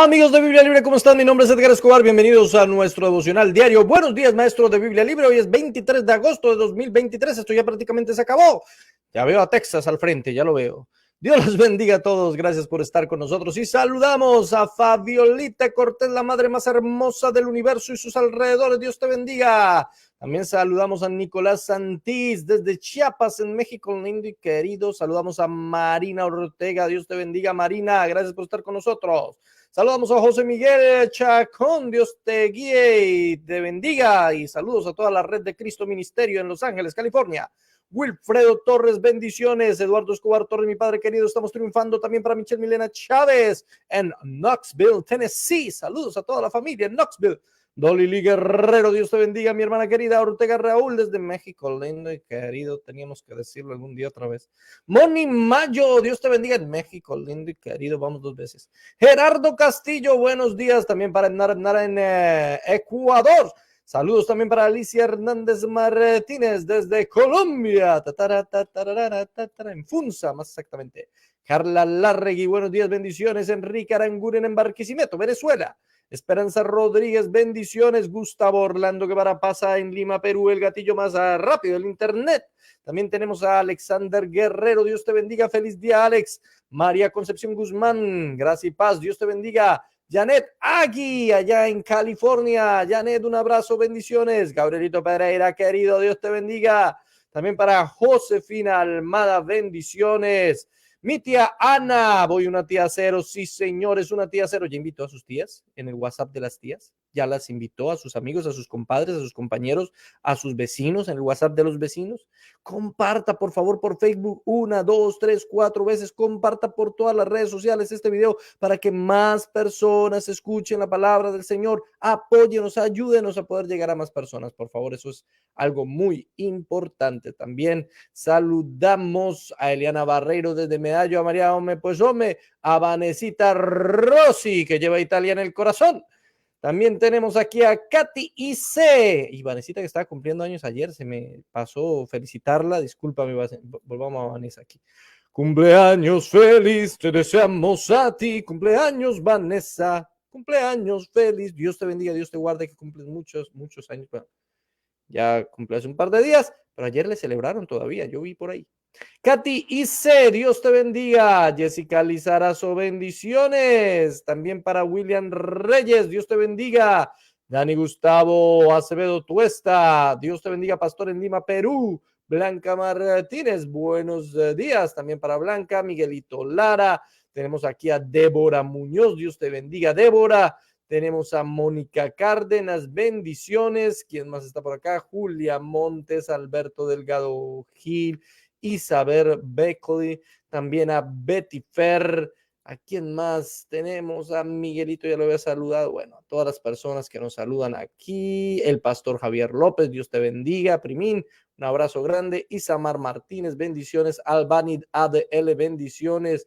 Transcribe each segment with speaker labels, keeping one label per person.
Speaker 1: Amigos de Biblia Libre, ¿cómo están? Mi nombre es Edgar Escobar, bienvenidos a nuestro devocional diario. Buenos días, maestros de Biblia Libre. Hoy es 23 de agosto de 2023, esto ya prácticamente se acabó. Ya veo a Texas al frente, ya lo veo. Dios los bendiga a todos, gracias por estar con nosotros. Y saludamos a Fabiolita Cortés, la madre más hermosa del universo y sus alrededores. Dios te bendiga. También saludamos a Nicolás Santís desde Chiapas, en México, lindo y querido. Saludamos a Marina Ortega, Dios te bendiga, Marina, gracias por estar con nosotros. Saludamos a José Miguel Chacón, Dios te guíe y te bendiga. Y saludos a toda la red de Cristo Ministerio en Los Ángeles, California. Wilfredo Torres, bendiciones. Eduardo Escobar Torres, mi padre querido, estamos triunfando también para Michelle Milena Chávez en Knoxville, Tennessee. Saludos a toda la familia en Knoxville. Dolly Lee Guerrero, Dios te bendiga, mi hermana querida. Ortega Raúl desde México, lindo y querido, teníamos que decirlo algún día otra vez. Moni Mayo, Dios te bendiga en México, lindo y querido, vamos 2 veces. Gerardo Castillo, buenos días también para Nara en Ecuador. Saludos también para Alicia Hernández Martínez desde Colombia, en Funza, más exactamente. Carla Larregui, buenos días, bendiciones. Enrique Aranguren en Barquisimeto, Venezuela. Esperanza Rodríguez, bendiciones. Gustavo Orlando Guevara pasa en Lima, Perú, el gatillo más rápido del internet. También tenemos a Alexander Guerrero, Dios te bendiga, feliz día Alex. María Concepción Guzmán, gracia y paz, Dios te bendiga. Janet Agui, allá en California. Janet, un abrazo, bendiciones. Gabrielito Pereira, querido, Dios te bendiga. También para Josefina Almada, bendiciones. Mi tía Ana, voy una tía cero, sí señores, una tía cero. ¿Ya invitó a sus tías en el WhatsApp de las tías? ¿Ya las invitó a sus amigos, a sus compadres, a sus compañeros, a sus vecinos en el WhatsApp de los vecinos? Comparta por favor por Facebook 1, 2, 3, 4 veces, comparta por todas las redes sociales este video para que más personas escuchen la palabra del Señor. Apóyenos, ayúdenos a poder llegar a más personas, por favor, eso es algo muy importante. También saludamos a Eliana Barreiro desde Medallo, a María Ome, pues Ome, a Vanesita Rossi, que lleva Italia en el corazón. También tenemos aquí a Katy IC. Y Vanesita, que estaba cumpliendo años ayer, se me pasó felicitarla. Discúlpame, volvamos a Vanessa aquí. Cumpleaños feliz, te deseamos a ti. Cumpleaños, Vanessa. Cumpleaños feliz. Dios te bendiga, Dios te guarde, que cumples muchos, muchos años. Bueno, ya cumplió hace un par de días, pero ayer le celebraron todavía. Yo vi por ahí. Katy Ice, Dios te bendiga. Jessica Lizarazo, bendiciones. También para William Reyes, Dios te bendiga. Dani Gustavo Acevedo Tuesta, Dios te bendiga, pastor en Lima, Perú. Blanca Martínez, buenos días también para Blanca. Miguelito Lara, tenemos aquí a Débora Muñoz, Dios te bendiga, Débora. Tenemos a Mónica Cárdenas, bendiciones. ¿Quién más está por acá? Julia Montes, Alberto Delgado Gil, Isabel Beckley, también a Betty Fer. ¿A quién más tenemos? A Miguelito, ya lo había saludado. Bueno, a todas las personas que nos saludan aquí. El pastor Javier López, Dios te bendiga. Primín, un abrazo grande. Isamar Martínez, bendiciones. Albani ADL, bendiciones.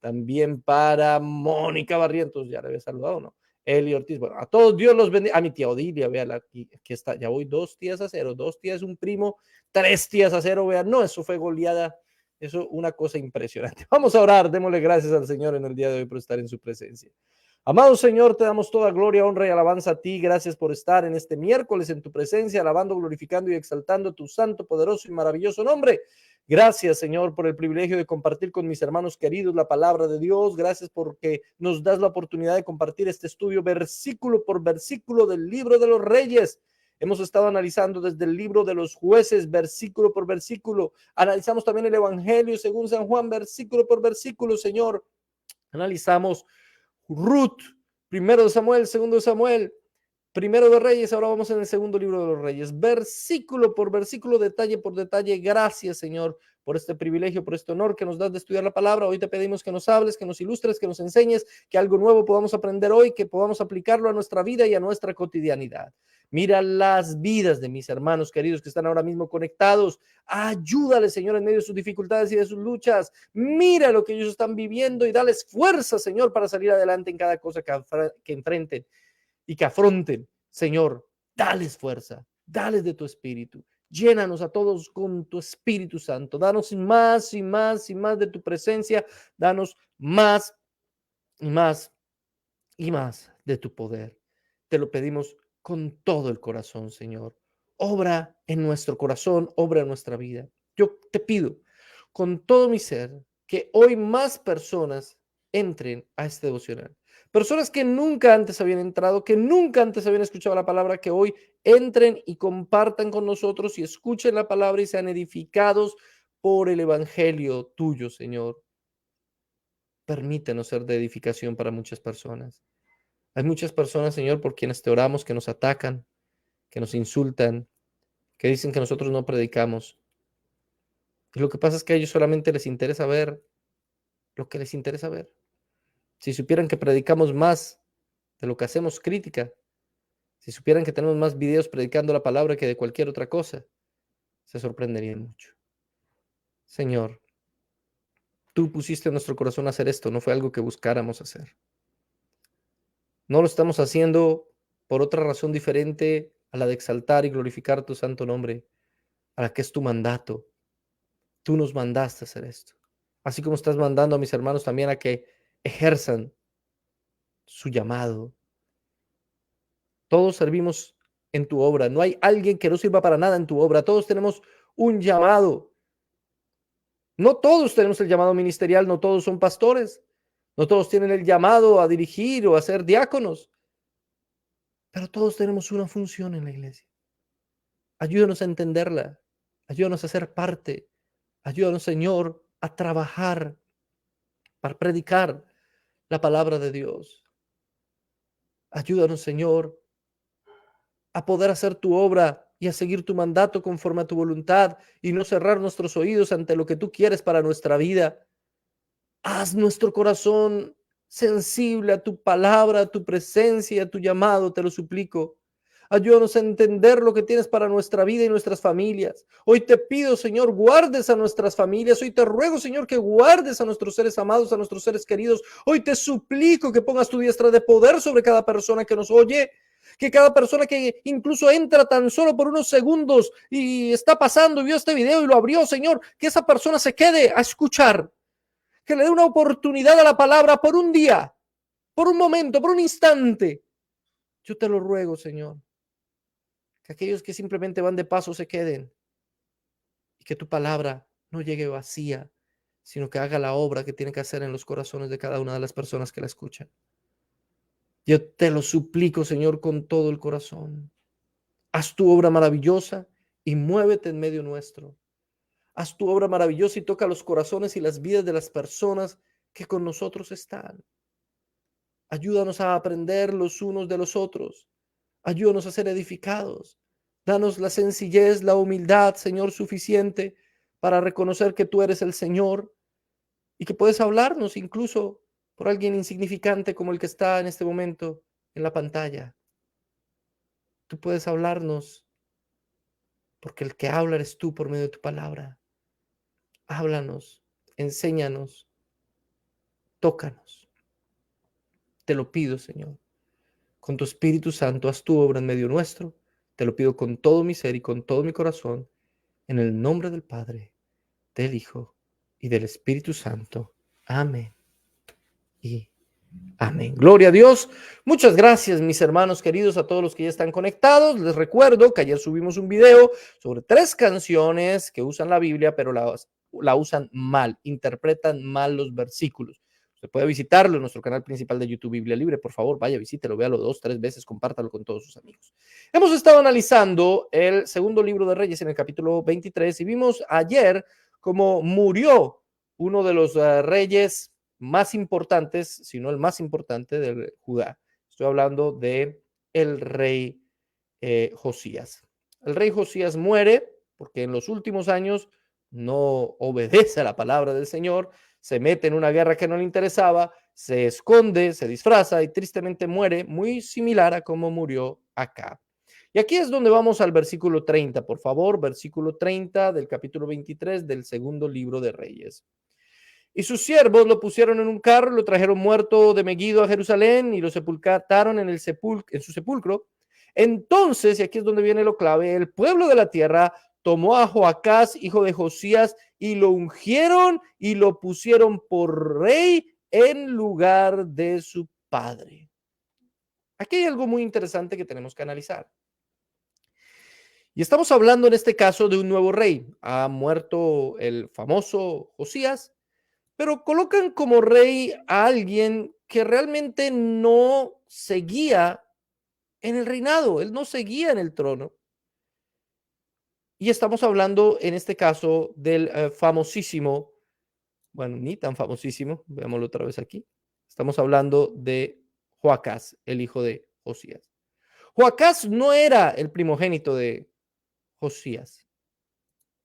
Speaker 1: También para Mónica Barrientos, ya le había saludado, ¿no? Eli Ortiz, bueno, a todos Dios los bendiga. A mi tía Odilia, véala aquí está, ya voy 2 tías a 0, 2 tías un primo, 3 tías a 0, vean, no, eso fue goleada, eso una cosa impresionante. Vamos a orar, démosle gracias al Señor en el día de hoy por estar en su presencia. Amado Señor, te damos toda gloria, honra y alabanza a ti. Gracias por estar en este miércoles en tu presencia, alabando, glorificando y exaltando tu santo, poderoso y maravilloso nombre. Gracias, Señor, por el privilegio de compartir con mis hermanos queridos la palabra de Dios. Gracias porque nos das la oportunidad de compartir este estudio versículo por versículo del libro de los Reyes. Hemos estado analizando desde el libro de los Jueces, versículo por versículo. Analizamos también el Evangelio según San Juan, versículo por versículo, Señor. Analizamos Ruth, primero de Samuel, segundo de Samuel, primero de Reyes. Ahora vamos en el segundo libro de los Reyes, versículo por versículo, detalle por detalle. Gracias, Señor, por este privilegio, por este honor que nos das de estudiar la palabra. Hoy te pedimos que nos hables, que nos ilustres, que nos enseñes, que algo nuevo podamos aprender hoy, que podamos aplicarlo a nuestra vida y a nuestra cotidianidad. Mira las vidas de mis hermanos queridos que están ahora mismo conectados. Ayúdales, Señor, en medio de sus dificultades y de sus luchas. Mira lo que ellos están viviendo y dales fuerza, Señor, para salir adelante en cada cosa que enfrenten y que afronten. Señor, dales fuerza, dales de tu espíritu. Llénanos a todos con tu Espíritu Santo. Danos más y más y más de tu presencia. Danos más y más y más de tu poder. Te lo pedimos con todo el corazón, Señor. Obra en nuestro corazón, obra en nuestra vida. Yo te pido con todo mi ser que hoy más personas entren a este devocional. Personas que nunca antes habían entrado, que nunca antes habían escuchado la palabra, que hoy entren y compartan con nosotros y escuchen la palabra y sean edificados por el evangelio tuyo, Señor. Permítenos ser de edificación para muchas personas. Hay muchas personas, Señor, por quienes te oramos, que nos atacan, que nos insultan, que dicen que nosotros no predicamos. Y lo que pasa es que a ellos solamente les interesa ver lo que les interesa ver. Si supieran que predicamos más de lo que hacemos crítica, si supieran que tenemos más videos predicando la palabra que de cualquier otra cosa, se sorprenderían mucho. Señor, tú pusiste en nuestro corazón hacer esto, no fue algo que buscáramos hacer. No lo estamos haciendo por otra razón diferente a la de exaltar y glorificar tu santo nombre, a la que es tu mandato. Tú nos mandaste a hacer esto. Así como estás mandando a mis hermanos también a que ejerzan su llamado. Todos servimos en tu obra. No hay alguien que no sirva para nada en tu obra. Todos tenemos un llamado. No todos tenemos el llamado ministerial, no todos son pastores, no todos tienen el llamado a dirigir o a ser diáconos, pero todos tenemos una función en la iglesia. Ayúdanos a entenderla, ayúdanos a ser parte, ayúdanos, Señor, a trabajar para predicar la palabra de Dios. Ayúdanos, Señor, a poder hacer tu obra y a seguir tu mandato conforme a tu voluntad y no cerrar nuestros oídos ante lo que tú quieres para nuestra vida. Haz nuestro corazón sensible a tu palabra, a tu presencia, a tu llamado, te lo suplico. Ayúdanos a entender lo que tienes para nuestra vida y nuestras familias. Hoy te pido, Señor, guardes a nuestras familias. Hoy te ruego, Señor, que guardes a nuestros seres amados, a nuestros seres queridos. Hoy te suplico que pongas tu diestra de poder sobre cada persona que nos oye, que cada persona que incluso entra tan solo por unos segundos y está pasando, vio este video y lo abrió, Señor, que esa persona se quede a escuchar, que le dé una oportunidad a la palabra por un día, por un momento, por un instante. Yo te lo ruego, Señor, que aquellos que simplemente van de paso se queden y que tu palabra no llegue vacía, sino que haga la obra que tiene que hacer en los corazones de cada una de las personas que la escuchan. Yo te lo suplico, Señor, con todo el corazón. Haz tu obra maravillosa y muévete en medio nuestro. Haz tu obra maravillosa y toca los corazones y las vidas de las personas que con nosotros están. Ayúdanos a aprender los unos de los otros. Ayúdanos a ser edificados. Danos la sencillez, la humildad, Señor, suficiente para reconocer que tú eres el Señor y que puedes hablarnos incluso por alguien insignificante como el que está en este momento en la pantalla. Tú puedes hablarnos porque el que habla eres tú por medio de tu palabra. Háblanos, enséñanos, tócanos. Te lo pido, Señor. Con tu Espíritu Santo, haz tu obra en medio nuestro. Te lo pido con todo mi ser y con todo mi corazón, en el nombre del Padre, del Hijo y del Espíritu Santo. Amén y amén. Gloria a Dios. Muchas gracias, mis hermanos queridos, a todos los que ya están conectados. Les recuerdo que ayer subimos un video sobre 3 canciones que usan la Biblia, pero la usan mal, interpretan mal los versículos. Usted puede visitarlo en nuestro canal principal de YouTube Biblia Libre. Por favor, vaya, visítelo, véalo 2, 3 veces, compártalo con todos sus amigos. Hemos estado analizando el segundo libro de Reyes en el capítulo 23 y vimos ayer cómo murió uno de los reyes más importantes, si no el más importante de Judá. Estoy hablando de el rey Josías. El rey Josías muere porque en los últimos años no obedece a la palabra del Señor, se mete en una guerra que no le interesaba, se esconde, se disfraza y tristemente muere, muy similar a cómo murió Acab. Y aquí es donde vamos al versículo 30, por favor, versículo 30 del capítulo 23 del segundo libro de Reyes. Y sus siervos lo pusieron en un carro, lo trajeron muerto de Megiddo a Jerusalén y lo sepultaron en su sepulcro. Entonces, y aquí es donde viene lo clave, el pueblo de la tierra tomó a Joacás, hijo de Josías, y lo ungieron y lo pusieron por rey en lugar de su padre. Aquí hay algo muy interesante que tenemos que analizar. Y estamos hablando en este caso de un nuevo rey. Ha muerto el famoso Josías, pero colocan como rey a alguien que realmente no seguía en el reinado, él no seguía en el trono. Y estamos hablando en este caso del famosísimo, bueno, ni tan famosísimo, veámoslo otra vez aquí. Estamos hablando de Joacás, el hijo de Josías. Joacás no era el primogénito de Josías.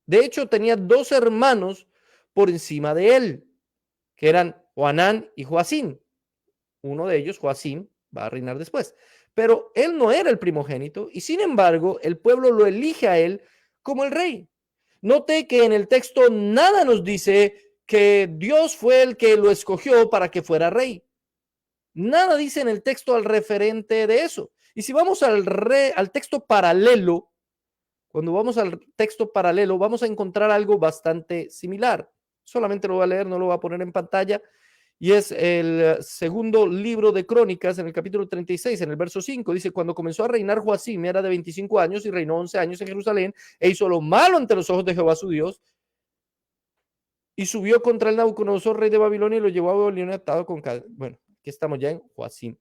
Speaker 1: De hecho, tenía dos hermanos por encima de él, que eran Joanán y Joacín. Uno de ellos, Joacín, va a reinar después. Pero él no era el primogénito y sin embargo el pueblo lo elige a él como el rey. Note que en el texto nada nos dice que Dios fue el que lo escogió para que fuera rey. Nada dice en el texto al referente de eso. Y si vamos al texto paralelo, cuando vamos al texto paralelo, vamos a encontrar algo bastante similar. Solamente lo voy a leer, no lo voy a poner en pantalla. Y es el segundo libro de Crónicas, en el capítulo 36, en el verso 5. Dice, cuando comenzó a reinar Joacim, era de 25 años y reinó 11 años en Jerusalén e hizo lo malo ante los ojos de Jehová su Dios. Y subió contra el Nabucodonosor, rey de Babilonia, y lo llevó a Babilonia atado con cadena. Bueno, aquí estamos ya en Joacim.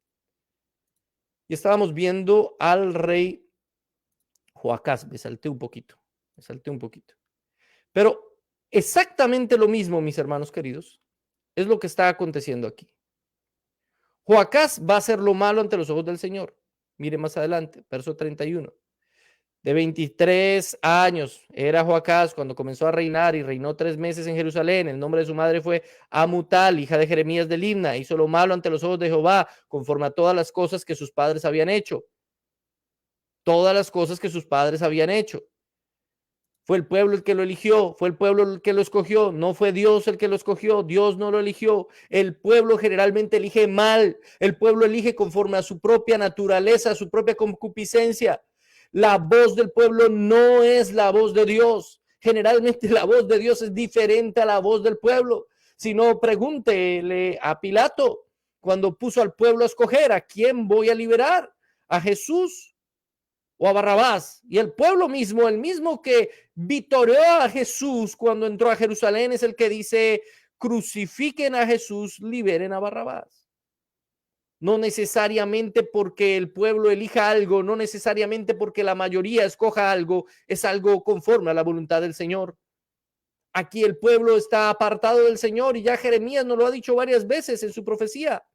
Speaker 1: Y estábamos viendo al rey Joacás. Me salté un poquito. Pero exactamente lo mismo, mis hermanos queridos, es lo que está aconteciendo aquí. Joacás va a hacer lo malo ante los ojos del Señor. Mire más adelante, verso 31. De 23 años era Joacás cuando comenzó a reinar y reinó 3 meses en Jerusalén. El nombre de su madre fue Amutal, hija de Jeremías de Libna. Hizo lo malo ante los ojos de Jehová, conforme a todas las cosas que sus padres habían hecho. Todas las cosas que sus padres habían hecho. Fue el pueblo el que lo eligió, fue el pueblo el que lo escogió, no fue Dios el que lo escogió, Dios no lo eligió. El pueblo generalmente elige mal, el pueblo elige conforme a su propia naturaleza, a su propia concupiscencia. La voz del pueblo no es la voz de Dios. Generalmente la voz de Dios es diferente a la voz del pueblo. Si no, pregúntele a Pilato cuando puso al pueblo a escoger, ¿a quién voy a liberar? ¿A Jesús o a Barrabás? Y el pueblo mismo, el mismo que vitoreó a Jesús cuando entró a Jerusalén, es el que dice, crucifiquen a Jesús, liberen a Barrabás. No necesariamente porque el pueblo elija algo, no necesariamente porque la mayoría escoja algo, es algo conforme a la voluntad del Señor. Aquí el pueblo está apartado del Señor y ya Jeremías nos lo ha dicho varias veces en su profecía.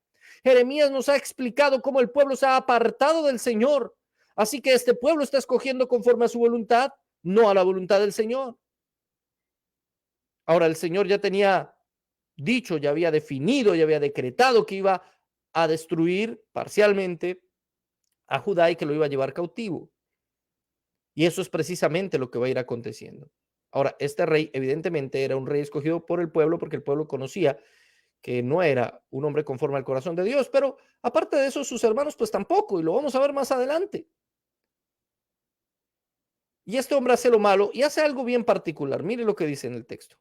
Speaker 1: Jeremías nos ha explicado cómo el pueblo se ha apartado del Señor. Así que este pueblo está escogiendo conforme a su voluntad, no a la voluntad del Señor. Ahora, el Señor ya tenía dicho, ya había definido, ya había decretado que iba a destruir parcialmente a Judá y que lo iba a llevar cautivo. Y eso es precisamente lo que va a ir aconteciendo. Ahora, este rey evidentemente era un rey escogido por el pueblo porque el pueblo conocía que no era un hombre conforme al corazón de Dios, pero aparte de eso, sus hermanos pues tampoco, y lo vamos a ver más adelante. Y este hombre hace lo malo y hace algo bien particular. Mire lo que dice en el texto.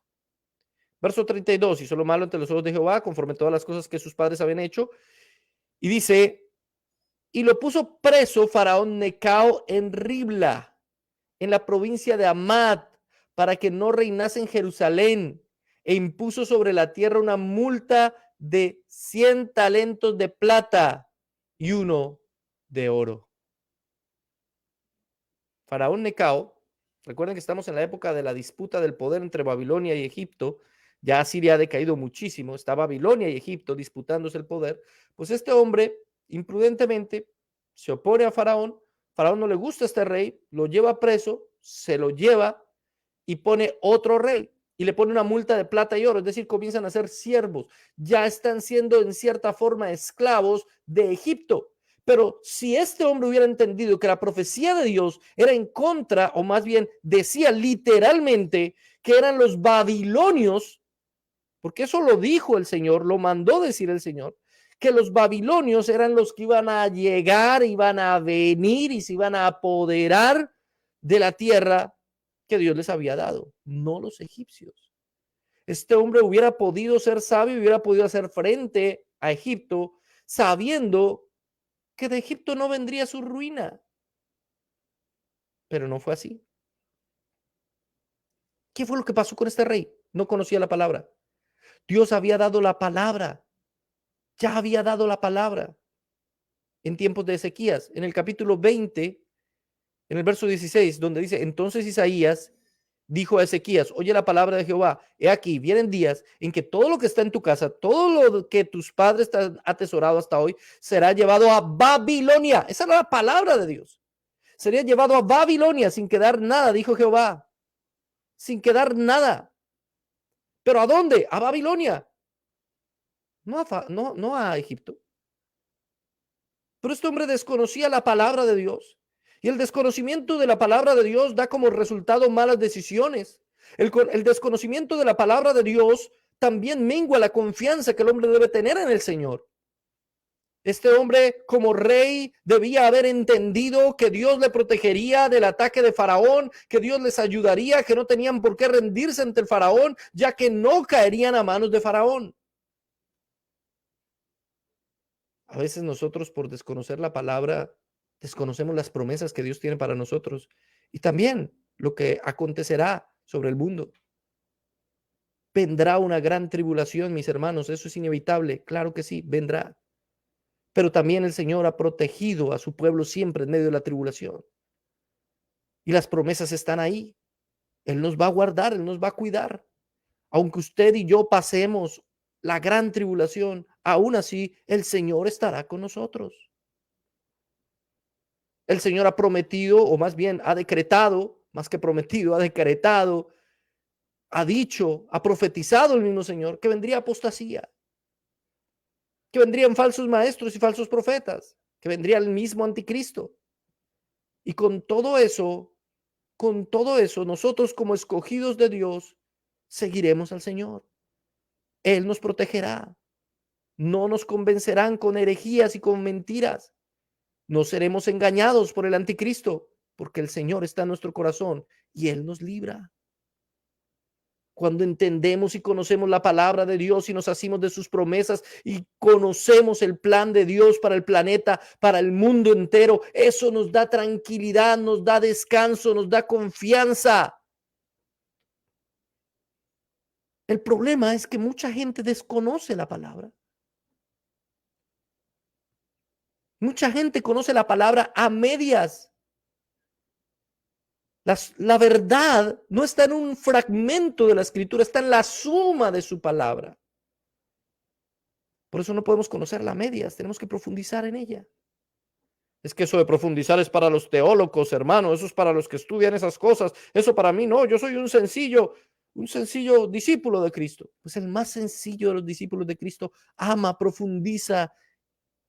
Speaker 1: Verso 32, hizo lo malo ante los ojos de Jehová, conforme a todas las cosas que sus padres habían hecho. Y dice, y lo puso preso Faraón Necao en Ribla, en la provincia de Amad, para que no reinase en Jerusalén, e impuso sobre la tierra una multa de 100 talentos de plata y 1 de oro. Faraón Necao, recuerden que estamos en la época de la disputa del poder entre Babilonia y Egipto. Ya Asiria ha decaído muchísimo, está Babilonia y Egipto disputándose el poder. Pues este hombre imprudentemente se opone a Faraón. Faraón no le gusta a este rey, lo lleva preso, se lo lleva y pone otro rey y le pone una multa de plata y oro, es decir, comienzan a ser siervos, ya están siendo en cierta forma esclavos de Egipto. Pero si este hombre hubiera entendido que la profecía de Dios era en contra, o más bien decía literalmente que eran los babilonios, porque eso lo dijo el Señor, lo mandó decir el Señor, que los babilonios eran los que iban a llegar, iban a venir y se iban a apoderar de la tierra que Dios les había dado, no los egipcios. Este hombre hubiera podido ser sabio, hubiera podido hacer frente a Egipto, sabiendo que de Egipto no vendría su ruina. Pero no fue así. ¿Qué fue lo que pasó con este rey? No conocía la palabra. Dios había dado la palabra. Ya había dado la palabra en tiempos de Ezequías. En el capítulo 20, en el verso 16, donde dice, entonces Isaías dijo a Ezequías, oye la palabra de Jehová, he aquí, vienen días en que todo lo que está en tu casa, todo lo que tus padres te han atesorado hasta hoy, será llevado a Babilonia. Esa era la palabra de Dios. Sería llevado a Babilonia sin quedar nada, dijo Jehová, sin quedar nada. ¿Pero a dónde? A Babilonia. No a Egipto. Pero este hombre desconocía la palabra de Dios. Y el desconocimiento de la palabra de Dios da como resultado malas decisiones. El desconocimiento de la palabra de Dios también mengua la confianza que el hombre debe tener en el Señor. Este hombre como rey debía haber entendido que Dios le protegería del ataque de Faraón, que Dios les ayudaría, que no tenían por qué rendirse ante el Faraón, ya que no caerían a manos de Faraón. A veces nosotros, por desconocer la palabra, desconocemos las promesas que Dios tiene para nosotros y también lo que acontecerá sobre el mundo. Vendrá una gran tribulación, mis hermanos, eso es inevitable, claro que sí, vendrá. Pero también el Señor ha protegido a su pueblo siempre en medio de la tribulación. Y las promesas están ahí. Él nos va a guardar, Él nos va a cuidar. Aunque usted y yo pasemos la gran tribulación, aún así el Señor estará con nosotros. El Señor ha prometido, o más bien ha decretado, más que prometido, ha decretado, ha dicho, ha profetizado el mismo Señor que vendría apostasía, que vendrían falsos maestros y falsos profetas, que vendría el mismo anticristo. Y con todo eso, nosotros como escogidos de Dios, seguiremos al Señor. Él nos protegerá. No nos convencerán con herejías y con mentiras. No seremos engañados por el anticristo, porque el Señor está en nuestro corazón y Él nos libra. Cuando entendemos y conocemos la palabra de Dios y nos hacemos de sus promesas y conocemos el plan de Dios para el planeta, para el mundo entero, eso nos da tranquilidad, nos da descanso, nos da confianza. El problema es que mucha gente desconoce la palabra. Mucha gente conoce la palabra a medias. La verdad no está en un fragmento de la escritura, está en la suma de su palabra. Por eso no podemos conocerla a medias, tenemos que profundizar en ella. Es que eso de profundizar es para los teólogos, hermano, eso es para los que estudian esas cosas. Eso para mí no, yo soy un sencillo discípulo de Cristo. Pues el más sencillo de los discípulos de Cristo ama, profundiza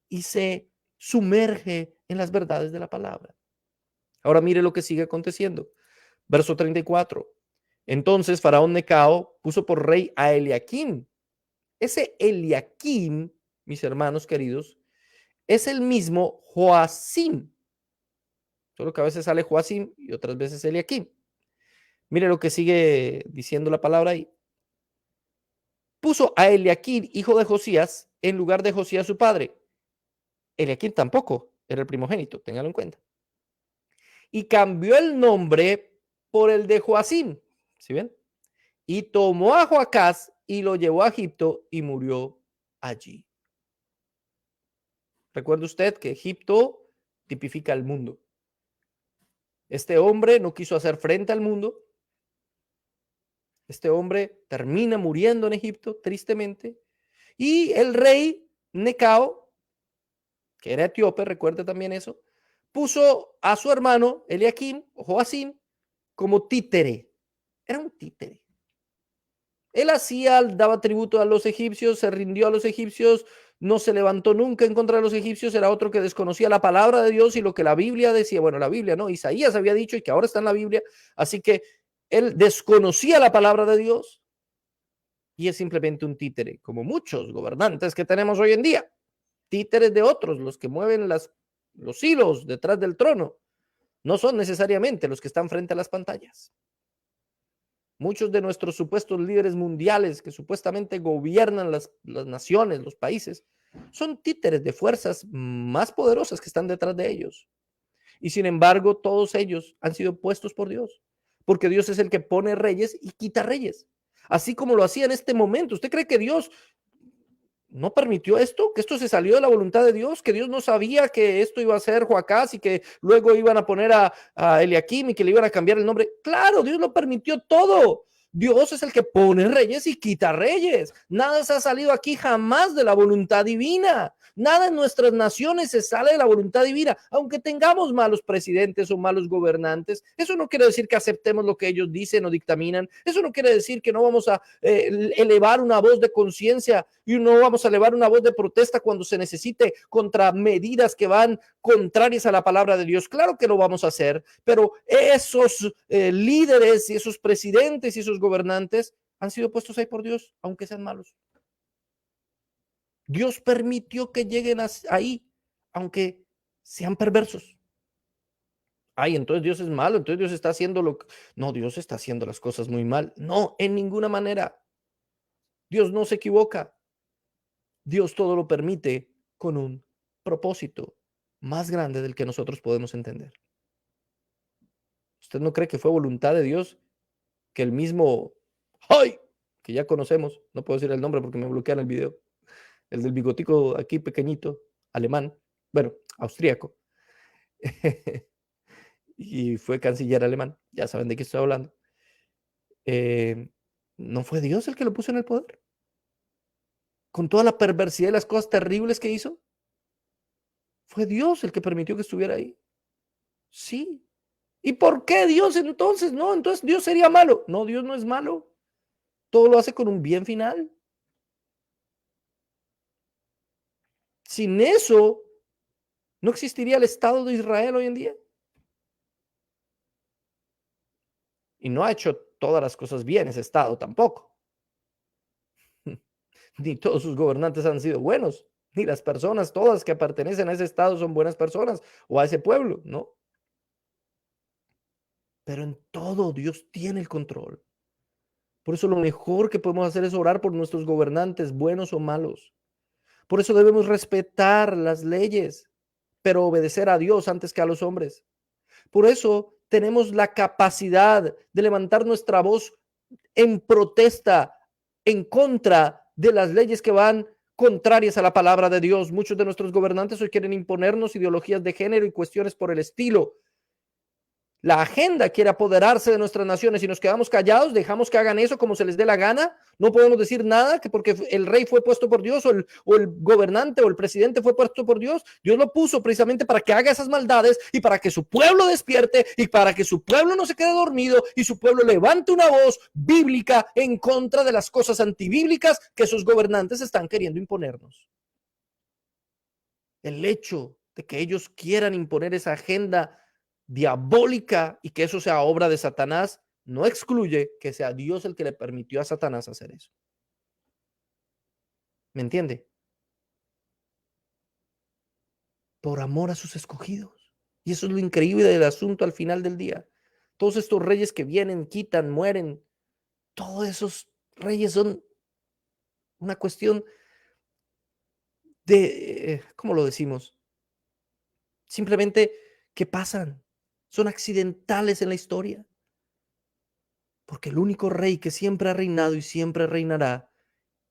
Speaker 1: y se sumerge en las verdades de la palabra. Ahora mire lo que sigue aconteciendo. Verso 34. Entonces Faraón Necao puso por rey a Eliaquim. Ese Eliaquim, mis hermanos queridos, es el mismo Joacim. Solo que a veces sale Joacim y otras veces Eliaquim. Mire lo que sigue diciendo la palabra ahí. Puso a Eliaquim, hijo de Josías, en lugar de Josías su padre. Eliaquim tampoco era el primogénito, téngalo en cuenta. Y cambió el nombre por el de Joacim. ¿Sí ven? Y tomó a Joacás y lo llevó a Egipto y murió allí. Recuerde usted que Egipto tipifica el mundo. Este hombre no quiso hacer frente al mundo. Este hombre termina muriendo en Egipto, tristemente. Y el rey Necao, que era etíope, recuerde también eso, puso a su hermano Eliaquim o Joacim como títere. Era un títere. Él daba tributo a los egipcios, se rindió a los egipcios, no se levantó nunca en contra de los egipcios, era otro que desconocía la palabra de Dios y lo que la Biblia decía. Bueno, la Biblia no, Isaías había dicho y que ahora está en la Biblia, así que él desconocía la palabra de Dios y es simplemente un títere, como muchos gobernantes que tenemos hoy en día, títeres de otros, los que mueven los hilos detrás del trono, no son necesariamente los que están frente a las pantallas. Muchos de nuestros supuestos líderes mundiales que supuestamente gobiernan las naciones, los países, Son títeres de fuerzas más poderosas que están detrás de ellos. Y sin embargo, todos ellos han sido puestos por Dios, porque Dios es el que pone reyes y quita reyes. Así como lo hacía en este momento. ¿Usted cree que Dios no permitió esto? ¿Que esto se salió de la voluntad de Dios? ¿Que Dios no sabía que esto iba a ser Joacás y que luego iban a poner a Eliakim y que le iban a cambiar el nombre? Claro, Dios lo permitió todo. Dios es el que pone reyes y quita reyes. Nada se ha salido aquí jamás de la voluntad divina. Nada en nuestras naciones se sale de la voluntad divina. Aunque tengamos malos presidentes o malos gobernantes, eso no quiere decir que aceptemos lo que ellos dicen o dictaminan. Eso no quiere decir que no vamos a elevar una voz de conciencia y no vamos a elevar una voz de protesta cuando se necesite contra medidas que van contrarias a la palabra de Dios. Claro que lo vamos a hacer, pero esos líderes y esos presidentes y esos gobernantes han sido puestos ahí por Dios, aunque sean malos. Dios permitió que lleguen ahí, aunque sean perversos. Ay, entonces Dios es malo, entonces Dios está haciendo lo que... No, Dios está haciendo las cosas muy mal. No, en ninguna manera. Dios no se equivoca. Dios todo lo permite con un propósito más grande del que nosotros podemos entender. ¿Usted no cree que fue voluntad de Dios que el mismo, ¡ay!, que ya conocemos, no puedo decir el nombre porque me bloquean el video, el del bigotico aquí pequeñito, alemán, bueno, austríaco, y fue canciller alemán, ya saben de qué estoy hablando, ¿no fue Dios el que lo puso en el poder? Con toda la perversidad y las cosas terribles que hizo, fue Dios el que permitió que estuviera ahí. Sí. ¿Y por qué Dios entonces? No, entonces Dios sería malo. No, Dios no es malo. Todo lo hace con un bien final. Sin eso, no existiría el Estado de Israel hoy en día. Y no ha hecho todas las cosas bien ese Estado tampoco. Ni todos sus gobernantes han sido buenos. Ni las personas, todas que pertenecen a ese Estado son buenas personas o a ese pueblo, ¿no? Pero en todo Dios tiene el control. Por eso lo mejor que podemos hacer es orar por nuestros gobernantes, buenos o malos. Por eso debemos respetar las leyes, pero obedecer a Dios antes que a los hombres. Por eso tenemos la capacidad de levantar nuestra voz en protesta en contra de las leyes que van contrarias a la palabra de Dios. Muchos de nuestros gobernantes hoy quieren imponernos ideologías de género y cuestiones por el estilo. La agenda quiere apoderarse de nuestras naciones y nos quedamos callados, dejamos que hagan eso como se les dé la gana. No podemos decir nada que porque el rey fue puesto por Dios o el gobernante o el presidente fue puesto por Dios. Dios lo puso precisamente para que haga esas maldades y para que su pueblo despierte y para que su pueblo no se quede dormido y su pueblo levante una voz bíblica en contra de las cosas antibíblicas que sus gobernantes están queriendo imponernos. El hecho de que ellos quieran imponer esa agenda diabólica y que eso sea obra de Satanás, no excluye que sea Dios el que le permitió a Satanás hacer eso. ¿Me entiende? Por amor a sus escogidos. Y eso es lo increíble del asunto al final del día. Todos estos reyes que vienen, quitan, mueren, todos esos reyes son una cuestión de, ¿cómo lo decimos? Simplemente que pasan, son accidentales en la historia. Porque el único rey que siempre ha reinado y siempre reinará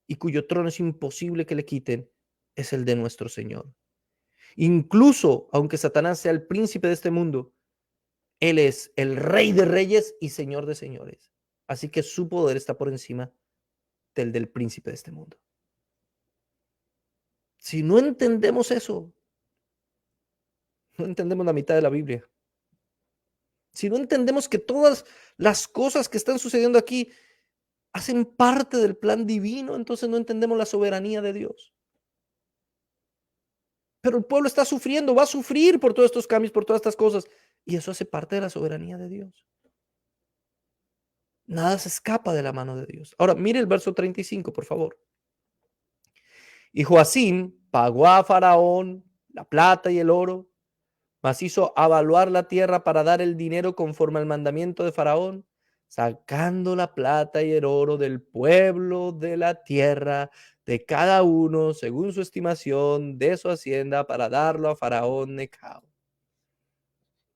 Speaker 1: y cuyo trono es imposible que le quiten es el de nuestro Señor. Incluso aunque Satanás sea el príncipe de este mundo, Él es el rey de reyes y señor de señores. Así que su poder está por encima del príncipe de este mundo. Si no entendemos eso, no entendemos la mitad de la Biblia. Si no entendemos que todas las cosas que están sucediendo aquí hacen parte del plan divino, entonces no entendemos la soberanía de Dios. Pero el pueblo está sufriendo, va a sufrir por todos estos cambios, por todas estas cosas. Y eso hace parte de la soberanía de Dios. Nada se escapa de la mano de Dios. Ahora, mire el verso 35, por favor. Y Joacim pagó a Faraón la plata y el oro, mas hizo avaluar la tierra para dar el dinero conforme al mandamiento de Faraón, sacando la plata y el oro del pueblo de la tierra de cada uno según su estimación de su hacienda para darlo a Faraón Necao.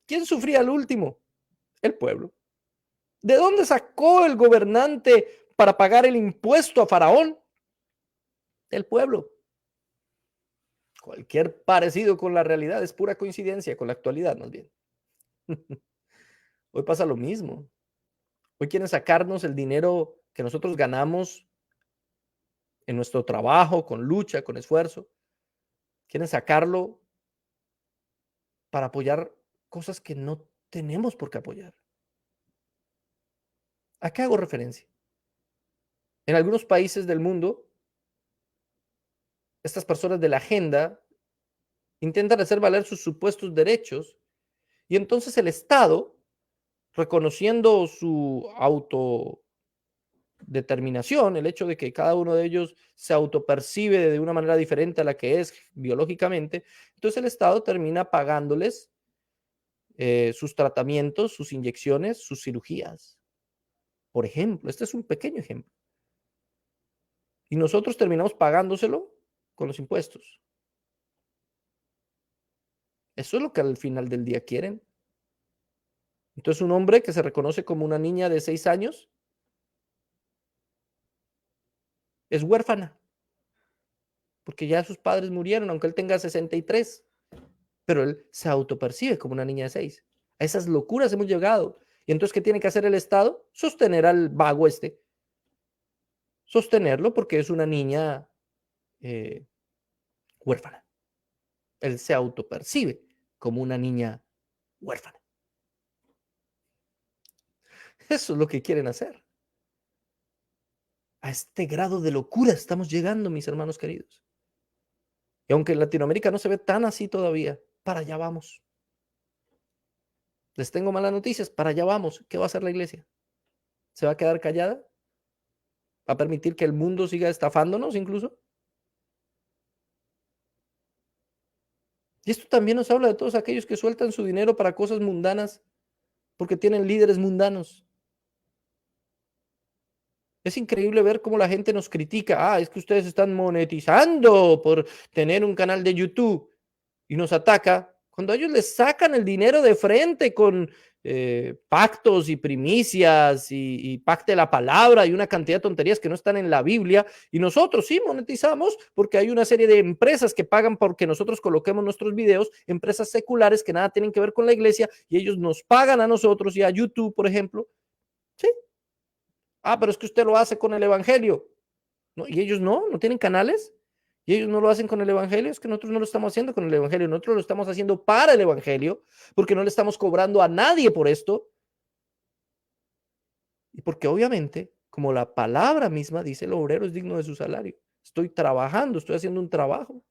Speaker 1: ¿Quién sufría al último? El pueblo. ¿De dónde sacó el gobernante para pagar el impuesto a Faraón? El pueblo. Cualquier parecido con la realidad es pura coincidencia, con la actualidad más bien. Hoy pasa lo mismo. Hoy quieren sacarnos el dinero que nosotros ganamos en nuestro trabajo, con lucha, con esfuerzo. Quieren sacarlo para apoyar cosas que no tenemos por qué apoyar. ¿A qué hago referencia? En algunos países del mundo, estas personas de la agenda intentan hacer valer sus supuestos derechos y entonces el Estado, reconociendo su autodeterminación, el hecho de que cada uno de ellos se autopercibe de una manera diferente a la que es biológicamente, entonces el Estado termina pagándoles sus tratamientos, sus inyecciones, sus cirugías. Por ejemplo, este es un pequeño ejemplo. Y nosotros terminamos pagándoselo con los impuestos. Eso es lo que al final del día quieren. Entonces, un hombre que se reconoce como una niña de 6 años es huérfana, porque ya sus padres murieron, aunque él tenga 63, pero él se autopercibe como una niña de 6. A esas locuras hemos llegado. Y entonces, ¿qué tiene que hacer el Estado? Sostener al vago este. Sostenerlo porque es una niña huérfana. Él se autopercibe como una niña huérfana. Eso es lo que quieren hacer. A este grado de locura estamos llegando, mis hermanos queridos. Y aunque en Latinoamérica no se ve tan así todavía, para allá vamos. Les tengo malas noticias, para allá vamos. ¿Qué va a hacer la iglesia? ¿Se va a quedar callada? ¿Va a permitir que el mundo siga estafándonos incluso? Y esto también nos habla de todos aquellos que sueltan su dinero para cosas mundanas porque tienen líderes mundanos. Es increíble ver cómo la gente nos critica. Ah, es que ustedes están monetizando por tener un canal de YouTube y nos ataca. Cuando ellos les sacan el dinero de frente con pactos y primicias y pacte la palabra y una cantidad de tonterías que no están en la Biblia. Y nosotros sí monetizamos porque hay una serie de empresas que pagan porque nosotros coloquemos nuestros videos, empresas seculares que nada tienen que ver con la iglesia y ellos nos pagan a nosotros y a YouTube, por ejemplo. Sí. Ah, pero es que usted lo hace con el Evangelio. ¿No? Y ellos no tienen canales. Y ellos no lo hacen con el Evangelio. Es que nosotros no lo estamos haciendo con el Evangelio. Nosotros lo estamos haciendo para el Evangelio, porque no le estamos cobrando a nadie por esto. Y porque obviamente, como la palabra misma dice, el obrero es digno de su salario. Estoy trabajando, estoy haciendo un trabajo.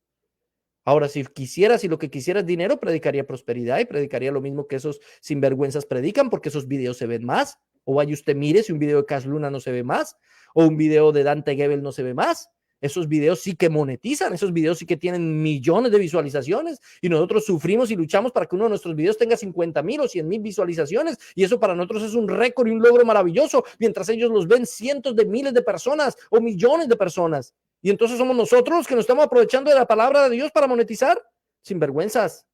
Speaker 1: Ahora, si quisieras, si lo que quisieras es dinero, predicaría prosperidad y predicaría lo mismo que esos sinvergüenzas predican, porque esos videos se ven más. O vaya usted, mire, si un video de Cash Luna no se ve más, o un video de Dante Gebel no se ve más. Esos videos sí que monetizan, esos videos sí que tienen millones de visualizaciones y nosotros sufrimos y luchamos para que uno de nuestros videos tenga 50,000 o 100,000 visualizaciones y eso para nosotros es un récord y un logro maravilloso, mientras ellos los ven cientos de miles de personas o millones de personas. Y entonces somos nosotros los que nos estamos aprovechando de la palabra de Dios para monetizar. Sin vergüenzas.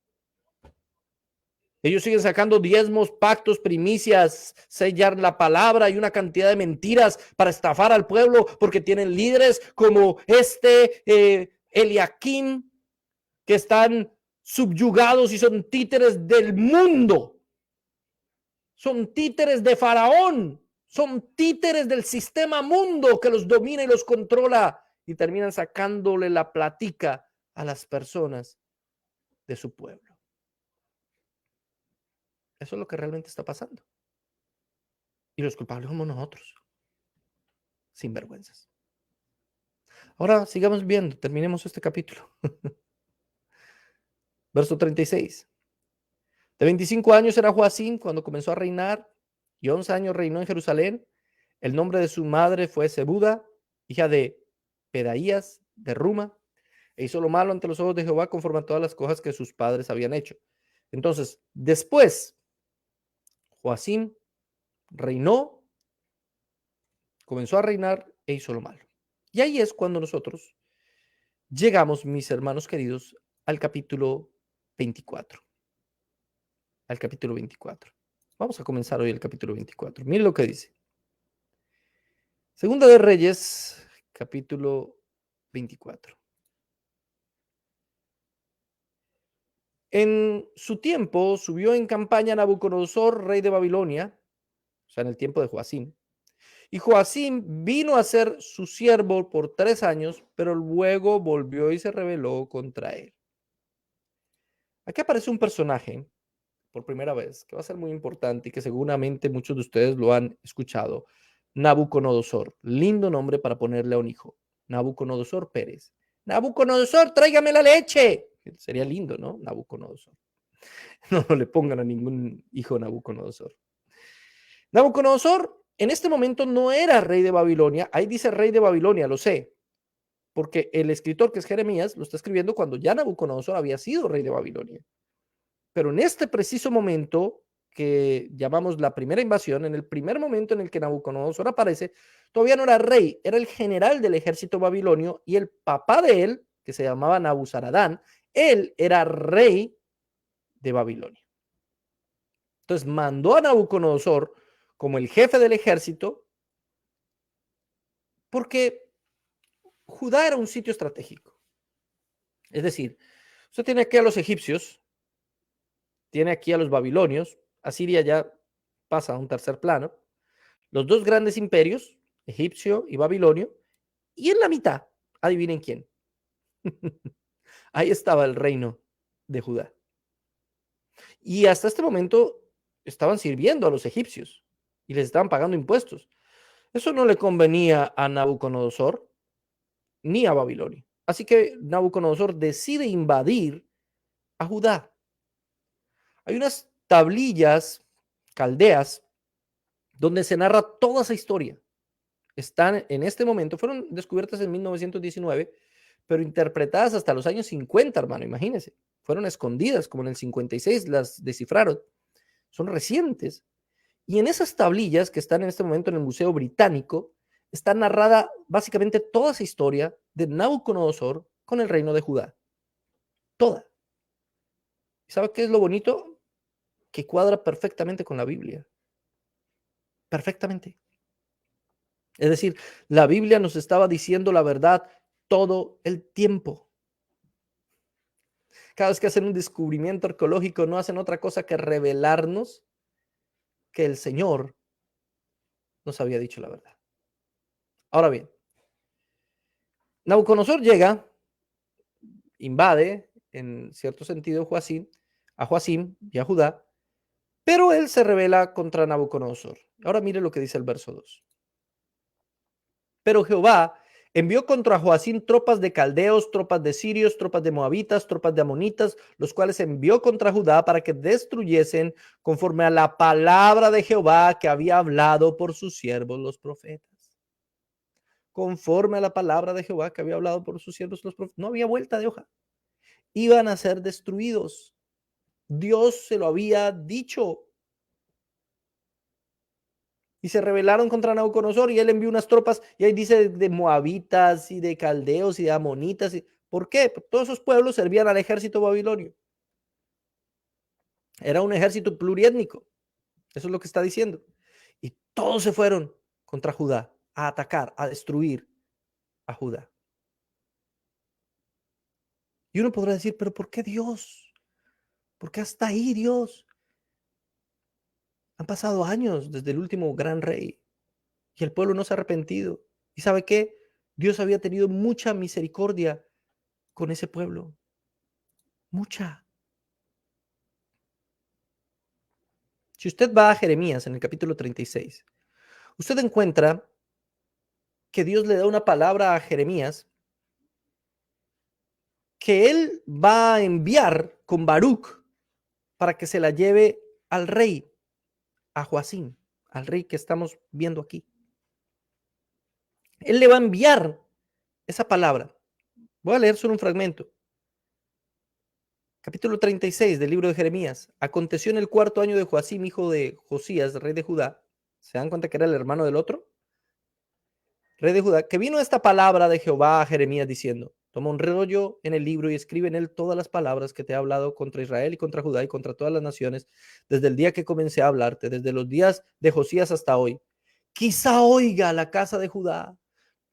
Speaker 1: Ellos siguen sacando diezmos, pactos, primicias, sellar la palabra y una cantidad de mentiras para estafar al pueblo porque tienen líderes como Eliakim, que están subyugados y son títeres del mundo. Son títeres de Faraón. Son títeres del sistema mundo que los domina y los controla y terminan sacándole la platica a las personas de su pueblo. Eso es lo que realmente está pasando. Y los culpables somos nosotros, sin vergüenzas. Ahora sigamos viendo, terminemos este capítulo. Verso 36. De 25 años era Joacim cuando comenzó a reinar y 11 años reinó en Jerusalén. El nombre de su madre fue Zebuda, hija de Pedaías de Ruma, e hizo lo malo ante los ojos de Jehová conforme a todas las cosas que sus padres habían hecho. Entonces, después, Joacim reinó, comenzó a reinar e hizo lo malo. Y ahí es cuando nosotros llegamos, mis hermanos queridos, al capítulo 24. Al capítulo 24. Vamos a comenzar hoy el capítulo 24. Miren lo que dice. Segunda de Reyes, capítulo 24. En su tiempo subió en campaña Nabucodonosor, rey de Babilonia, o sea, en el tiempo de Joacim. Y Joacim vino a ser su siervo por 3 años, pero luego volvió y se rebeló contra él. Aquí aparece un personaje por primera vez que va a ser muy importante y que seguramente muchos de ustedes lo han escuchado. Nabucodonosor, lindo nombre para ponerle a un hijo. Nabucodonosor Pérez. Nabucodonosor, tráigame la leche. Sería lindo, ¿no? Nabucodonosor. No le pongan a ningún hijo Nabucodonosor. Nabucodonosor en este momento no era rey de Babilonia. Ahí dice rey de Babilonia, lo sé, porque el escritor que es Jeremías lo está escribiendo cuando ya Nabucodonosor había sido rey de Babilonia. Pero en este preciso momento que llamamos la primera invasión, en el primer momento en el que Nabucodonosor aparece, todavía no era rey, era el general del ejército babilonio y el papá de él, que se llamaba Nabuzaradán, él era rey de Babilonia. Entonces mandó a Nabucodonosor como el jefe del ejército porque Judá era un sitio estratégico. Es decir, usted tiene aquí a los egipcios, tiene aquí a los babilonios, Asiria ya pasa a un tercer plano, los dos grandes imperios, egipcio y babilonio, y en la mitad, adivinen quién. Ahí estaba el reino de Judá. Y hasta este momento estaban sirviendo a los egipcios y les estaban pagando impuestos. Eso no le convenía a Nabucodonosor ni a Babilonia. Así que Nabucodonosor decide invadir a Judá. Hay unas tablillas caldeas donde se narra toda esa historia. Están en este momento, fueron descubiertas en 1919, pero interpretadas hasta los años 50, hermano, imagínense. Fueron escondidas, como en el 56 las descifraron. Son recientes. Y en esas tablillas que están en este momento en el Museo Británico, está narrada básicamente toda esa historia de Nabucodonosor con el reino de Judá. Toda. ¿Sabe qué es lo bonito? Que cuadra perfectamente con la Biblia. Perfectamente. Es decir, la Biblia nos estaba diciendo la verdad todo el tiempo. Cada vez que hacen un descubrimiento arqueológico, no hacen otra cosa que revelarnos que el Señor nos había dicho la verdad. Ahora bien, Nabucodonosor llega, invade, en cierto sentido, a Joacim y a Judá, pero él se rebela contra Nabucodonosor. Ahora mire lo que dice el verso 2. Pero Jehová envió contra Joacim tropas de caldeos, tropas de sirios, tropas de moabitas, tropas de amonitas, los cuales envió contra Judá para que destruyesen conforme a la palabra de Jehová que había hablado por sus siervos los profetas. Conforme a la palabra de Jehová que había hablado por sus siervos los profetas. No había vuelta de hoja. Iban a ser destruidos. Dios se lo había dicho. Y se rebelaron contra Nabucodonosor y él envió unas tropas y ahí dice de moabitas y de caldeos y de amonitas. ¿Por qué? Porque todos esos pueblos servían al ejército babilonio. Era un ejército pluriétnico. Eso es lo que está diciendo. Y todos se fueron contra Judá a atacar, a destruir a Judá. Y uno podrá decir, pero ¿por qué Dios? ¿Por qué hasta ahí Dios? Han pasado años desde el último gran rey y el pueblo no se ha arrepentido. ¿Y sabe qué? Dios había tenido mucha misericordia con ese pueblo. Mucha. Si usted va a Jeremías en el capítulo 36, usted encuentra que Dios le da una palabra a Jeremías que él va a enviar con Baruch para que se la lleve al rey, a Joacim, al rey que estamos viendo aquí. Él le va a enviar esa palabra. Voy a leer solo un fragmento. Capítulo 36 del libro de Jeremías. Aconteció en el 4º año de Joacim, hijo de Josías, rey de Judá. ¿Se dan cuenta que era el hermano del otro? rey de Judá, que vino esta palabra de Jehová a Jeremías diciendo: toma un rollo en el libro y escribe en él todas las palabras que te he hablado contra Israel y contra Judá y contra todas las naciones, desde el día que comencé a hablarte, desde los días de Josías hasta hoy. Quizá oiga la casa de Judá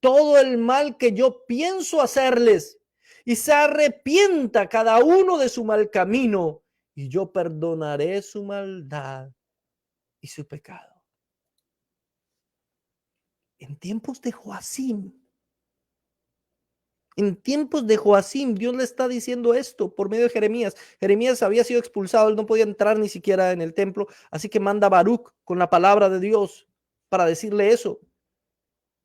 Speaker 1: todo el mal que yo pienso hacerles y se arrepienta cada uno de su mal camino, y yo perdonaré su maldad y su pecado. En tiempos de Joacim, Dios le está diciendo esto por medio de Jeremías. Jeremías había sido expulsado, él no podía entrar ni siquiera en el templo, así que manda a Baruc con la palabra de Dios para decirle eso.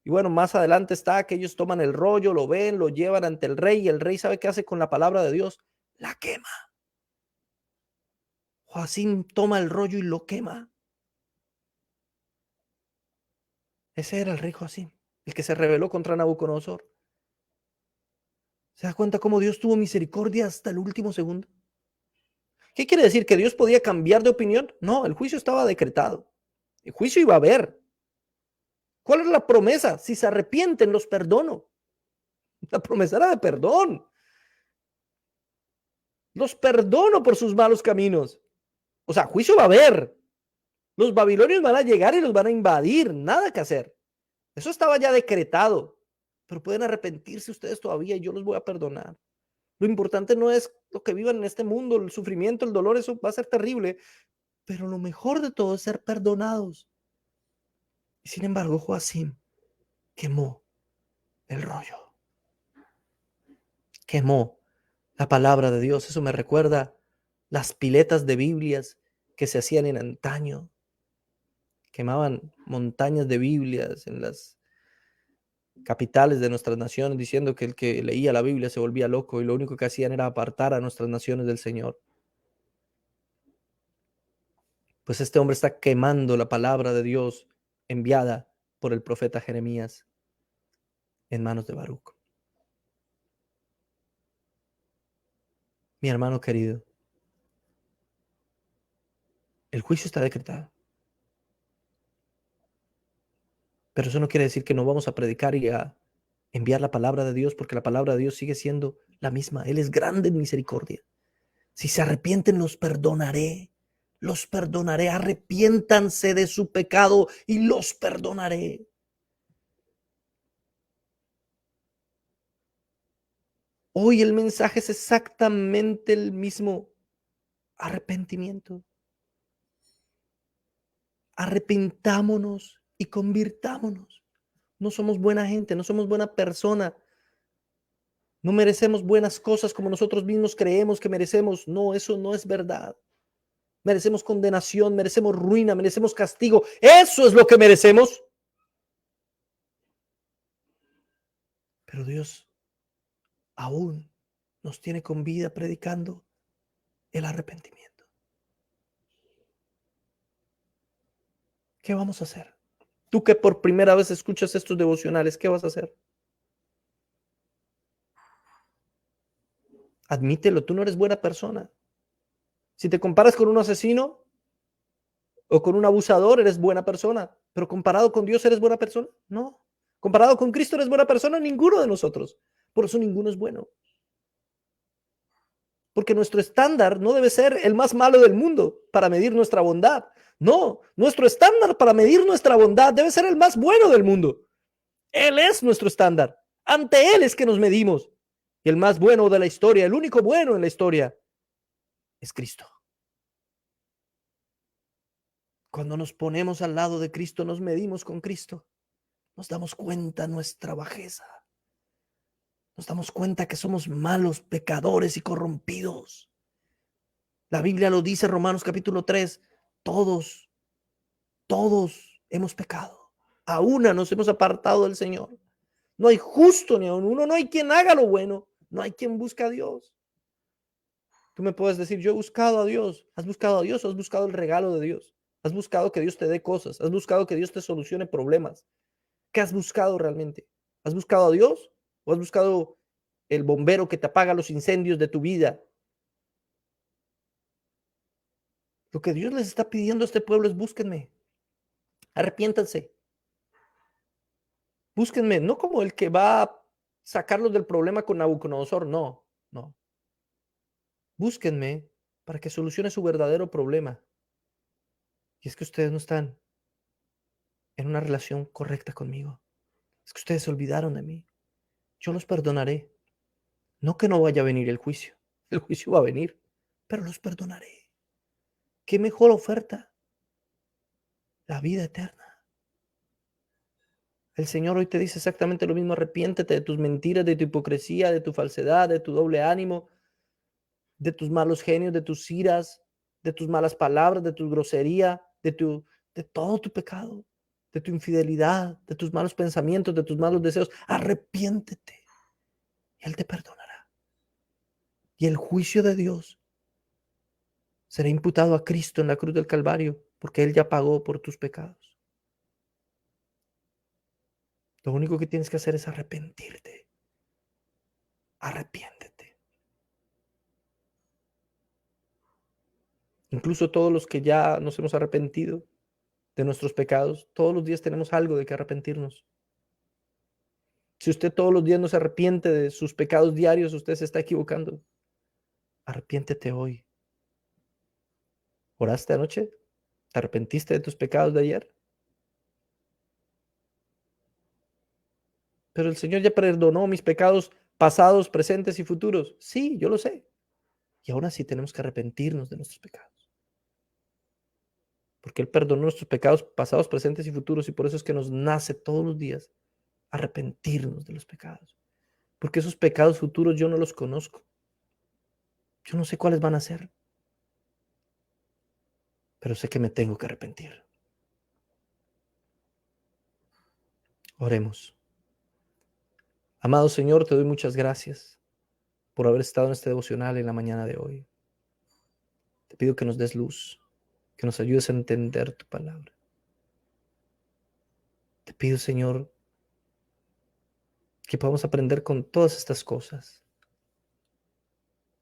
Speaker 1: Y bueno, más adelante está que ellos toman el rollo, lo ven, lo llevan ante el rey, y el rey sabe qué hace con la palabra de Dios: la quema. Joacim toma el rollo y lo quema. Ese era el rey Joacim, el que se rebeló contra Nabucodonosor. ¿Se da cuenta cómo Dios tuvo misericordia hasta el último segundo? ¿Qué quiere decir? ¿Que Dios podía cambiar de opinión? No, el juicio estaba decretado. El juicio iba a haber. ¿Cuál es la promesa? Si se arrepienten, los perdono. La promesa era de perdón. Los perdono por sus malos caminos. O sea, juicio va a haber. Los babilonios van a llegar y los van a invadir. Nada que hacer. Eso estaba ya decretado. Pero pueden arrepentirse ustedes todavía y yo los voy a perdonar. Lo importante no es lo que vivan en este mundo, el sufrimiento, el dolor, eso va a ser terrible. Pero lo mejor de todo es ser perdonados. Y sin embargo, Joacim quemó el rollo. Quemó la palabra de Dios. Eso me recuerda las piletas de Biblias que se hacían en antaño. Quemaban montañas de Biblias en las capitales de nuestras naciones, diciendo que el que leía la Biblia se volvía loco y lo único que hacían era apartar a nuestras naciones del Señor. Pues este hombre está quemando la palabra de Dios enviada por el profeta Jeremías en manos de Baruc. Mi hermano querido, el juicio está decretado, pero eso no quiere decir que no vamos a predicar y a enviar la palabra de Dios, porque la palabra de Dios sigue siendo la misma. Él es grande en misericordia. Si se arrepienten, los perdonaré. Los perdonaré. Arrepiéntanse de su pecado y los perdonaré. Hoy el mensaje es exactamente el mismo. Arrepentimiento. Arrepentámonos y convirtámonos. No somos buena gente, no somos buena persona. No merecemos buenas cosas como nosotros mismos creemos que merecemos. No, eso no es verdad. Merecemos condenación, merecemos ruina, merecemos castigo. Eso es lo que merecemos. Pero Dios aún nos tiene con vida predicando el arrepentimiento. ¿Qué vamos a hacer? Tú que por primera vez escuchas estos devocionales, ¿qué vas a hacer? Admítelo, tú no eres buena persona. Si te comparas con un asesino o con un abusador, eres buena persona. Pero comparado con Dios, ¿eres buena persona? No. Comparado con Cristo, ¿eres buena persona? Ninguno de nosotros. Por eso ninguno es bueno. Porque nuestro estándar no debe ser el más malo del mundo para medir nuestra bondad. No, nuestro estándar para medir nuestra bondad debe ser el más bueno del mundo. Él es nuestro estándar. Ante Él es que nos medimos. Y el más bueno de la historia, el único bueno en la historia, es Cristo. Cuando nos ponemos al lado de Cristo, nos medimos con Cristo. Nos damos cuenta nuestra bajeza. Nos damos cuenta que somos malos, pecadores y corrompidos. La Biblia lo dice, Romanos capítulo 3, todos hemos pecado. A una nos hemos apartado del Señor. No hay justo ni a uno, no hay quien haga lo bueno, no hay quien busque a Dios. Tú me puedes decir, yo he buscado a Dios. ¿Has buscado a Dios o has buscado el regalo de Dios? ¿Has buscado que Dios te dé cosas? ¿Has buscado que Dios te solucione problemas? ¿Qué has buscado realmente? ¿Has buscado a Dios o has buscado el bombero que te apaga los incendios de tu vida? Lo que Dios les está pidiendo a este pueblo es búsquenme, arrepiéntanse, Búsquenme, no como el que va a sacarlos del problema con Nabucodonosor, no, no. Búsquenme para que solucione su verdadero problema. Y es que ustedes no están en una relación correcta conmigo. Es que ustedes se olvidaron de mí. Yo los perdonaré. No que no vaya a venir el juicio. El juicio va a venir, pero los perdonaré. ¿Qué mejor oferta? La vida eterna. El Señor hoy te dice exactamente lo mismo. Arrepiéntete de tus mentiras, de tu hipocresía, de tu falsedad, de tu doble ánimo, de tus malos genios, de tus iras, de tus malas palabras, de tu grosería, de todo tu pecado, de tu infidelidad, de tus malos pensamientos, de tus malos deseos. Arrepiéntete y Él te perdonará. Y el juicio de Dios será imputado a Cristo en la cruz del Calvario, porque Él ya pagó por tus pecados. Lo único que tienes que hacer es arrepentirte. Arrepiéntete. Incluso todos los que ya nos hemos arrepentido de nuestros pecados, todos los días tenemos algo de que arrepentirnos. Si usted todos los días no se arrepiente de sus pecados diarios, usted se está equivocando. Arrepiéntete hoy. ¿Oraste anoche? ¿Te arrepentiste de tus pecados de ayer? Pero el Señor ya perdonó mis pecados pasados, presentes y futuros. Sí, yo lo sé. Y aún así tenemos que arrepentirnos de nuestros pecados. Porque Él perdonó nuestros pecados pasados, presentes y futuros. Y por eso es que nos nace todos los días arrepentirnos de los pecados. Porque esos pecados futuros yo no los conozco. Yo no sé cuáles van a ser. Pero sé que me tengo que arrepentir. Oremos. Amado Señor, te doy muchas gracias por haber estado en este devocional en la mañana de hoy. Te pido que nos des luz, que nos ayudes a entender tu palabra. Te pido, Señor, que podamos aprender con todas estas cosas.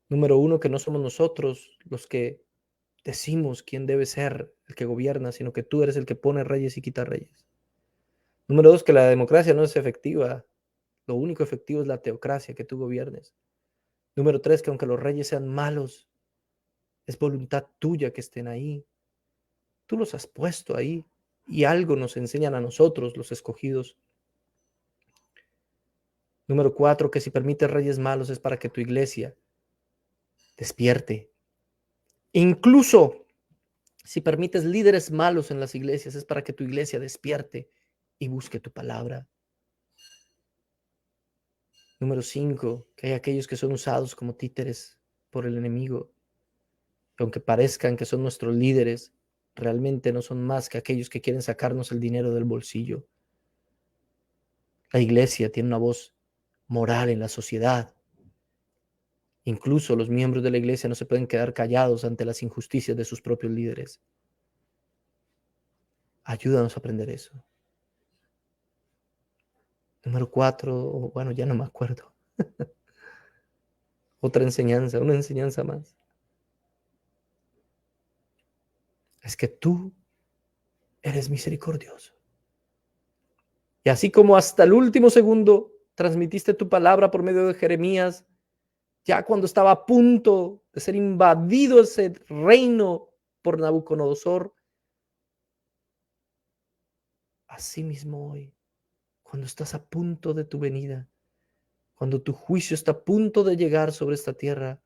Speaker 1: Número uno, que no somos nosotros los que decimos quién debe ser el que gobierna, sino que tú eres el que pone reyes y quita reyes. Número dos, que la democracia no es efectiva. Lo único efectivo es la teocracia, que tú gobiernes. Número tres, que aunque los reyes sean malos, es voluntad tuya que estén ahí. Tú los has puesto ahí y algo nos enseñan a nosotros, los escogidos. Número cuatro, que si permites reyes malos es para que tu iglesia despierte. Incluso si permites líderes malos en las iglesias es para que tu iglesia despierte y busque tu palabra. Número cinco, que hay aquellos que son usados como títeres por el enemigo. Aunque parezcan que son nuestros líderes, realmente no son más que aquellos que quieren sacarnos el dinero del bolsillo. La iglesia tiene una voz moral en la sociedad. Incluso los miembros de la iglesia no se pueden quedar callados ante las injusticias de sus propios líderes. Ayúdanos a aprender eso. Número cuatro, bueno, ya no me acuerdo. Otra enseñanza, una enseñanza más. Es que tú eres misericordioso. Y así como hasta el último segundo transmitiste tu palabra por medio de Jeremías, ya cuando estaba a punto de ser invadido ese reino por Nabucodonosor, así mismo hoy, cuando estás a punto de tu venida, cuando tu juicio está a punto de llegar sobre esta tierra,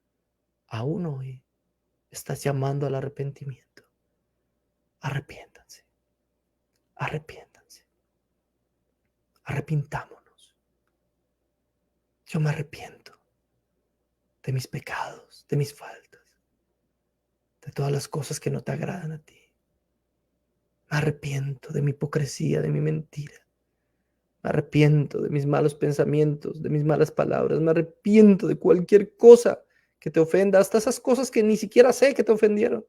Speaker 1: aún hoy estás llamando al arrepentimiento. Arrepiéntanse, arrepiéntanse, arrepintámonos. Yo me arrepiento de mis pecados, de mis faltas, de todas las cosas que no te agradan a ti. Me arrepiento de mi hipocresía, de mi mentira. Me arrepiento de mis malos pensamientos, de mis malas palabras. Me arrepiento de cualquier cosa que te ofenda, hasta esas cosas que ni siquiera sé que te ofendieron,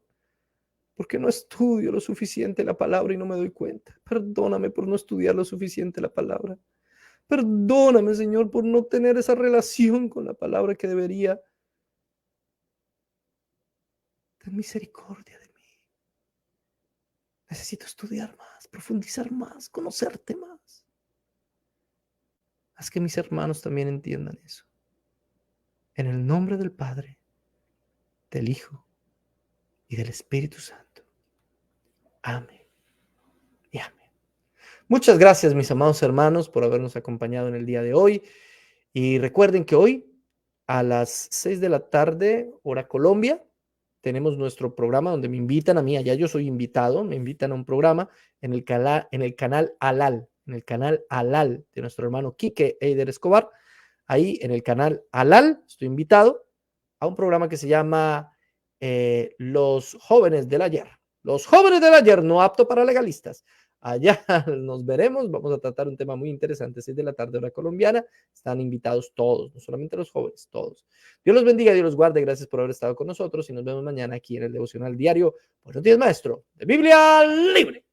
Speaker 1: porque no estudio lo suficiente la palabra y no me doy cuenta. Perdóname por no estudiar lo suficiente la palabra. Perdóname, Señor, por no tener esa relación con la palabra que debería. Ten misericordia de mí. Necesito estudiar más, profundizar más, conocerte más. Haz que mis hermanos también entiendan eso. En el nombre del Padre, del Hijo y del Espíritu Santo. Amén y amén. Muchas gracias, mis amados hermanos, por habernos acompañado en el día de hoy. Y recuerden que hoy a las 6 de la tarde, hora Colombia, tenemos nuestro programa donde me invitan a mí, allá yo soy invitado, me invitan a un programa en el canal Alal, de nuestro hermano Quique Eider Escobar. Ahí en el canal Alal estoy invitado a un programa que se llama Los Jóvenes del Ayer. Los Jóvenes del Ayer, no apto para legalistas. Allá nos veremos, vamos a tratar un tema muy interesante, 6 de la tarde hora colombiana. Están invitados todos, no solamente los jóvenes, todos. Dios los bendiga, Dios los guarde, gracias por haber estado con nosotros y nos vemos mañana aquí en el Devocional Diario. Buenos días, maestro, de Biblia Libre.